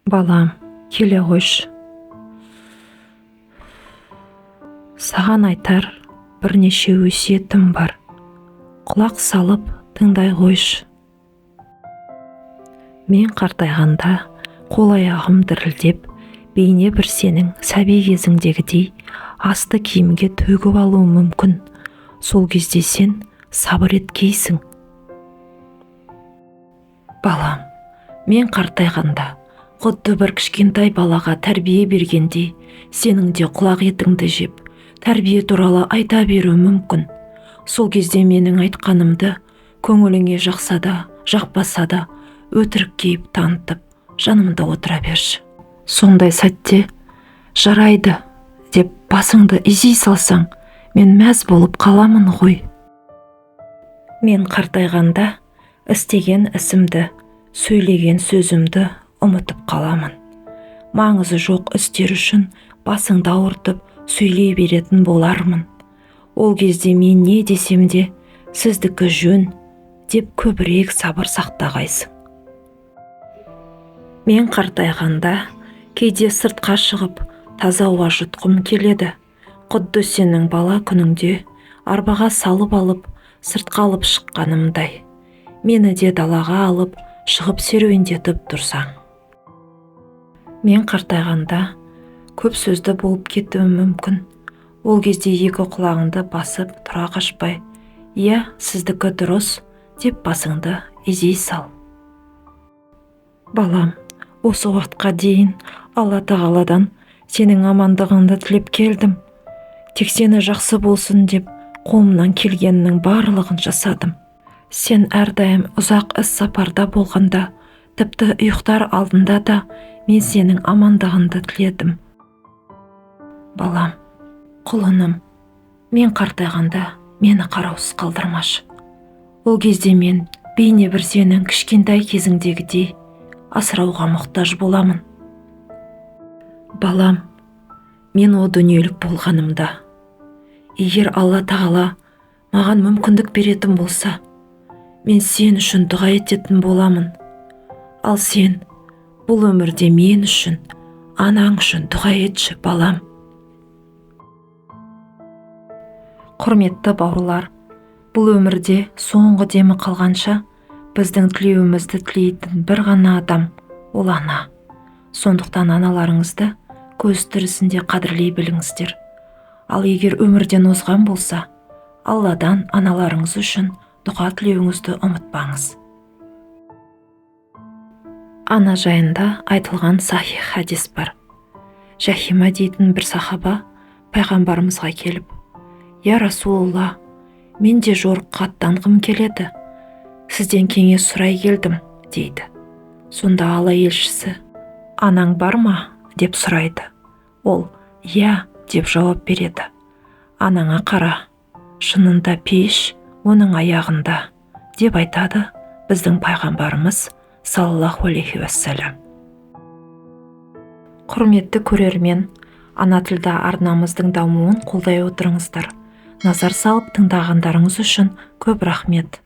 Балам, келе қойшы. Саған айтар бірнеше өсиетім бар. Құлақ салып тыңдай қойшы. Мен қартайғанда қол-аяғым дірілдеп, бейне бір сенің сәби кезіңдегідей асты киімге төгіп алуы мүмкін. Сол кезде сен сабыр еткейсің. Балам, мен қартайғанда құдды бір кішкентай балаға тәрбие бергендей, сенің де құлақ етіңді жеп, тәрбие туралы айта беру мүмкін. Сол кезде менің айтқанымды көңіліңе жақса да, жақпаса да, өтірік кейіп танытып, жанымда отыра берші. Сондай сәтте жарайды деп басыңды изей салсаң, мен мәз болып қаламын ғой. Мен қартайғанда істеген ісімді, сөйлеген сөзімді ұмытып қаламын. Маңызы жоқ істер үшін басыңды ауыртып сөйлей беретін болармын. Ол кезде мен не десем де, сіздікі жөн деп көбірек сабыр сақтағайсың. Мен қартайғанда кейде сыртқа шығып таза ауа жұтқым келеді. Құдды сенің бала күніңде арбаға салып алып, сыртқа алып шыққанымдай. Мені де далаға алып, шығып серуендетіп тұрсаң. Мен қартайғанда көп сөзді болып кетуі мүмкін. Ол кезде екі құлағыңды басып тұра қашпай, «Иә, сіздікі дұрыс» деп басыңды изей сал. Балам, осы уақытқа дейін Алла тағаладан сенің амандығыңды тілеп келдім. Тек сені жақсы болсын деп қолымнан келгеннің барлығын жасадым. Сен әрдайым ұзақ іс сапарда болғанда, тіпті ұйықтар алдында да мен сенің амандығыңды тіледім. Балам, құлыным, мен қартайғанда мені қараусыз қалдырмашы. Ол кезде мен бейне бір сенің кішкентай кезіңдегідей асырауға мұқтаж боламын. Балам, мен о дүниелік болғанымда, егер Алла тағала маған мүмкіндік беретін болса, мен сен үшін дұға ететін боламын. Ал сен бұл өмірде мен үшін, анаң үшін дұға етші, балам. Құрметті бауырлар, бұл өмірде соңғы демі қалғанша біздің тілеуімізді тілейтін бір ғана адам, ол ана. Сондықтан аналарыңызды көз тірісінде қадірлей біліңіздер. Ал егер өмірден озған болса, Алладан аналарыңыз үшін дұға тілеуіңізді ұмытпаңыз. Ана жайында айтылған сахих хадис бар. Жахима дейтін бір сахаба пайғамбарымызға келіп, «Я Расулалла, мен де жорыққа аттанғым келеді. Сізден кеңес сұрай келдім» дейді. Сонда Алла елшісі, «Анаң бар ма?» деп сұрайды. Ол «Я» деп жауап береді. «Анаңа қара, шынында пеш оның аяғында» деп айтады біздің пайғамбарымыз саллаллаху алейхи уассалам. Құрметті көрермен, ана тілді арнамыздың дамуын қолдай отырыңыздар. Назар салып тыңдағандарыңыз үшін көп рахмет.